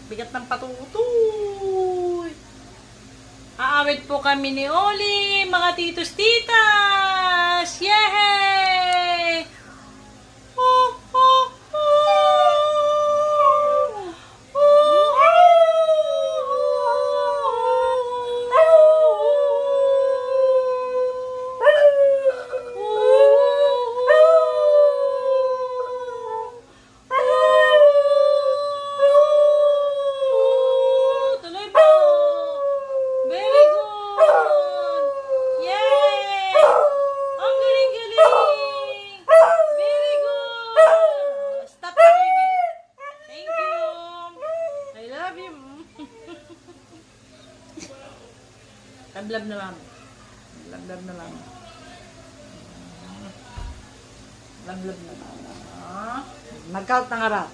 Bigat ng patutoy. Aawit po kami ni Oli, mga titos titas. Yay! Oh, oh, tuloy po. Very good. Yay! Ang galing-galing. Very good. Stop the baby. Thank you. I love you. Tablab na lang. Lablab na lang. Lablab na lang. Nag-count na nga ra.